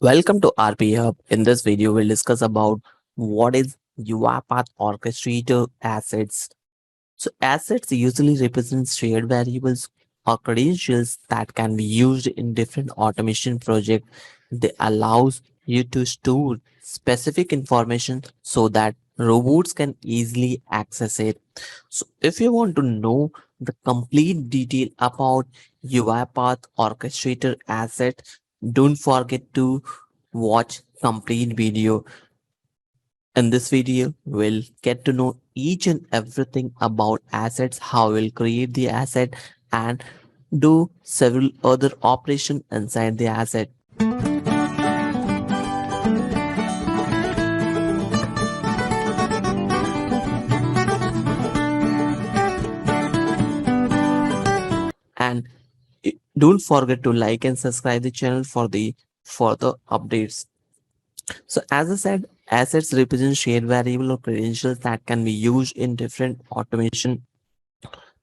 Welcome to RP Hub. In this video, we'll discuss about what is UiPath Orchestrator assets. So assets usually represent shared variables or credentials that can be used in different automation projects. They allows you to store specific information so that robots can easily access it. So if you want to know the complete detail about UiPath Orchestrator asset, don't forget to watch complete video. In this video, we'll get to know each and everything about assets, how we'll create the asset and do several other operations inside the asset. And don't forget to like and subscribe the channel for the further updates. So as I said, assets represent shared variable or credentials that can be used in different automation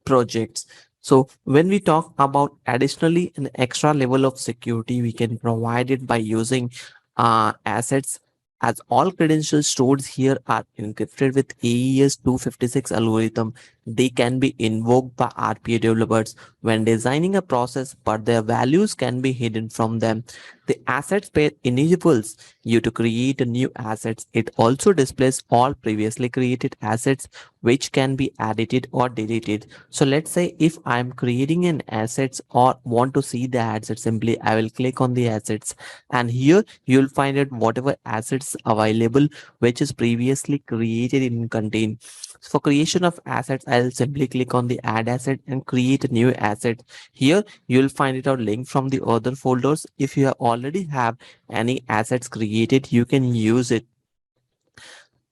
projects. So when we talk about additionally an extra level of security, we can provide it by using assets, as all credentials stored here are encrypted with AES 256 algorithm. They can be invoked by RPA developers when designing a process, but their values can be hidden from them. The assets pair enables you to create a new assets. It also displays all previously created assets which can be edited or deleted. So let's say if I'm creating an assets or want to see the assets, simply I will click on the assets, and here you'll find out whatever assets available which is previously created in contain. For creation of assets, I'll simply click on the add asset and create a new asset. Here you'll find it out link from the other folders. If you already have any assets created, you can use it.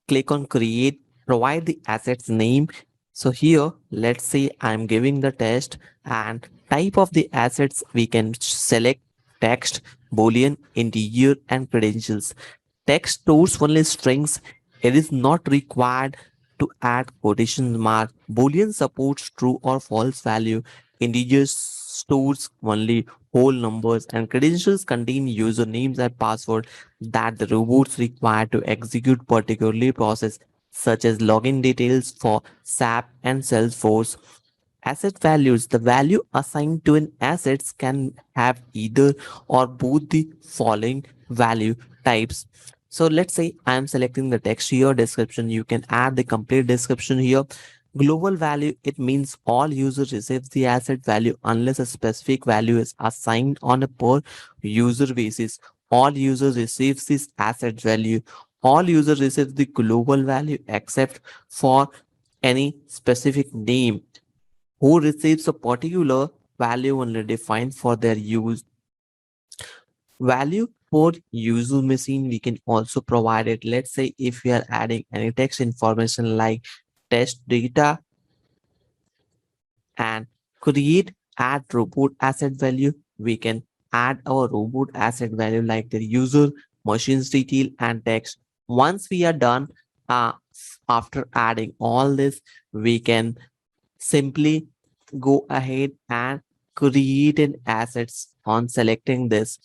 Click on create, provide the assets name. So here, let's say I'm giving the test, and type of the assets we can select text, boolean, integer and credentials. Text stores only strings. It is not required to add quotation mark. Boolean supports true or false value. Integer stores only whole numbers, and credentials contain usernames and password that the robots require to execute particular process, such as login details for SAP and Salesforce. Asset values. The value assigned to an assets can have either or both the following value types. So let's say I'm selecting the text here, description. You can add the complete description here. Global value, it means all users receives the asset value unless a specific value is assigned on a per user basis. All users receives this asset value. All users receive the global value except for any specific name who receives a particular value only defined for their use. Value for user machine, we can also provide it. Let's say if we are adding any text information like test data and create add robot asset value, we can add our robot asset value like the user, machines detail and text. Once we are done, uh, after adding all this, we can simply go ahead and create an assets on selecting this.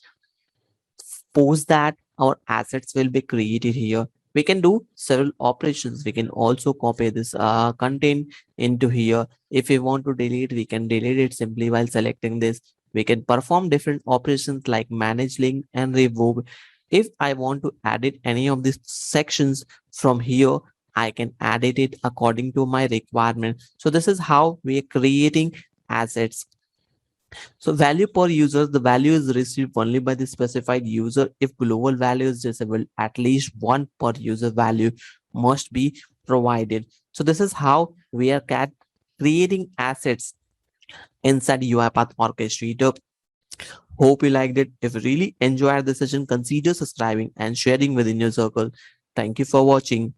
Post that, our assets will be created here. We can do several operations. We can also copy this content into here. If we want to delete, we can delete it simply while selecting this. We can perform different operations like manage link and revoke. If I want to edit any of these sections from here, I can edit it according to my requirement. So this is how we are creating assets. So value per user, the value is received only by the specified user. If global value is disabled, at least one per user value must be provided. So this is how we are creating assets inside UiPath Orchestrator. Hope you liked it. If you really enjoyed the session, consider subscribing and sharing within your circle. Thank you for watching.